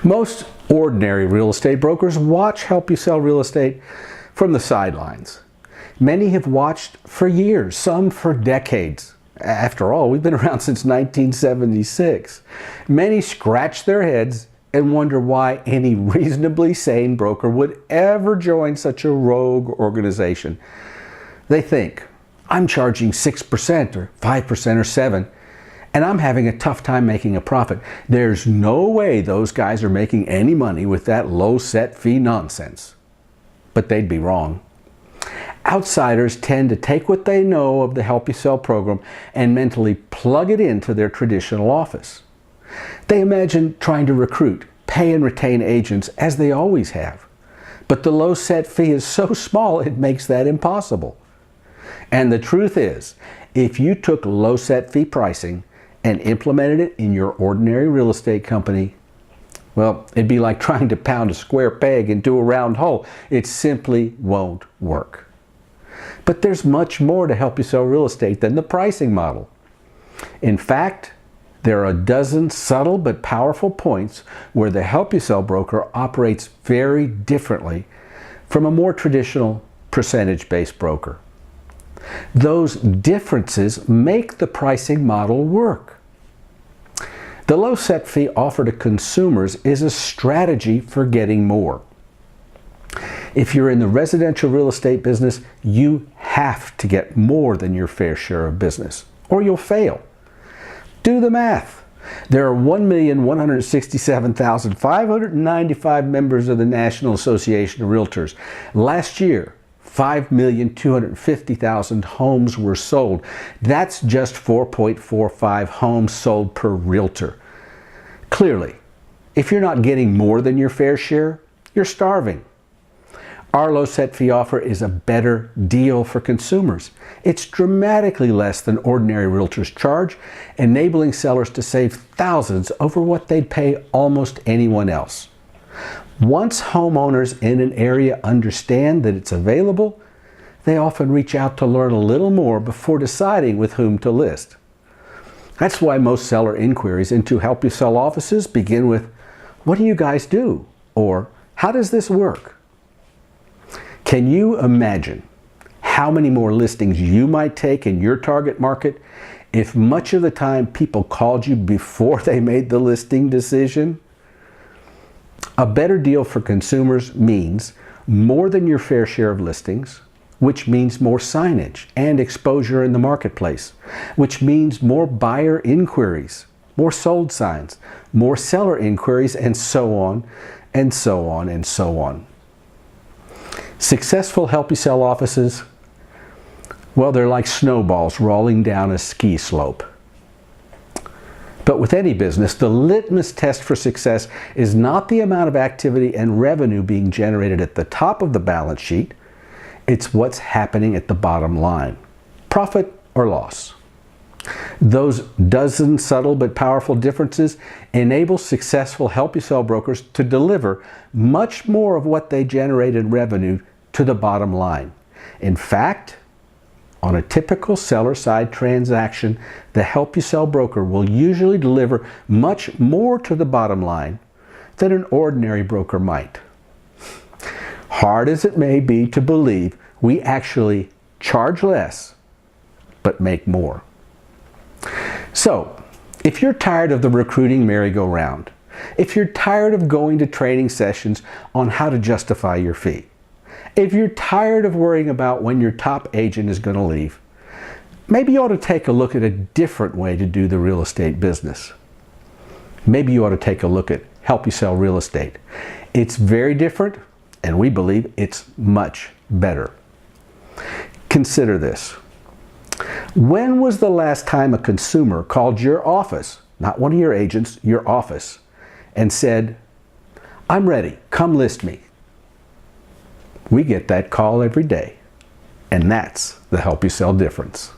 Most ordinary real estate brokers watch Help You Sell Real Estate from the sidelines. Many have watched for years, some for decades. After all, we've been around since 1976. Many scratch their heads and wonder why any reasonably sane broker would ever join such a rogue organization. They think, I'm charging 6% or 5% or 7%, and I'm having a tough time making a profit. There's no way those guys are making any money with that low set fee nonsense. But they'd be wrong. Outsiders tend to take what they know of the Help You Sell program and mentally plug it into their traditional office. They imagine trying to recruit, pay and retain agents as they always have. But the low set fee is so small it makes that impossible. And the truth is, if you took low set fee pricing and implemented it in your ordinary real estate company, well, it'd be like trying to pound a square peg into a round hole. It simply won't work. But there's much more to Help You Sell Real Estate than the pricing model. In fact, there are a dozen subtle but powerful points where the Help You Sell broker operates very differently from a more traditional percentage-based broker. Those differences make the pricing model work. The low set fee offer to consumers is a strategy for getting more. If you're in the residential real estate business, you have to get more than your fair share of business, or you'll fail. Do the math. There are 1,167,595 members of the National Association of Realtors. Last year, 5,250,000 homes were sold. That's just 4.45 homes sold per realtor. Clearly, if you're not getting more than your fair share, you're starving. Our low set fee offer is a better deal for consumers. It's dramatically less than ordinary realtors charge, enabling sellers to save thousands over what they'd pay almost anyone else. Once homeowners in an area understand that it's available, they often reach out to learn a little more before deciding with whom to list. That's why most seller inquiries into Help You Sell offices begin with, "What do you guys do?" or "How does this work?" Can you imagine how many more listings you might take in your target market if much of the time people called you before they made the listing decision? A better deal for consumers means more than your fair share of listings, which means more signage and exposure in the marketplace, which means more buyer inquiries, more sold signs, more seller inquiries, and so on, and so on, and so on. Successful Help You Sell offices, well, they're like snowballs rolling down a ski slope. But with any business, the litmus test for success is not the amount of activity and revenue being generated at the top of the balance sheet. It's what's happening at the bottom line, profit or loss. Those dozen subtle but powerful differences enable successful Help You Sell brokers to deliver much more of what they generate in revenue to the bottom line. In fact, on a typical seller-side transaction, the Help You Sell broker will usually deliver much more to the bottom line than an ordinary broker might. Hard as it may be to believe, we actually charge less, but make more. So, if you're tired of the recruiting merry-go-round, if you're tired of going to training sessions on how to justify your fee, if you're tired of worrying about when your top agent is going to leave, maybe you ought to take a look at a different way to do the real estate business. Maybe you ought to take a look at Help You Sell Real Estate. It's very different, and we believe it's much better. Consider this. When was the last time a consumer called your office, not one of your agents, your office, and said, "I'm ready, come list me"? We get that call every day, and that's the Help You Sell difference.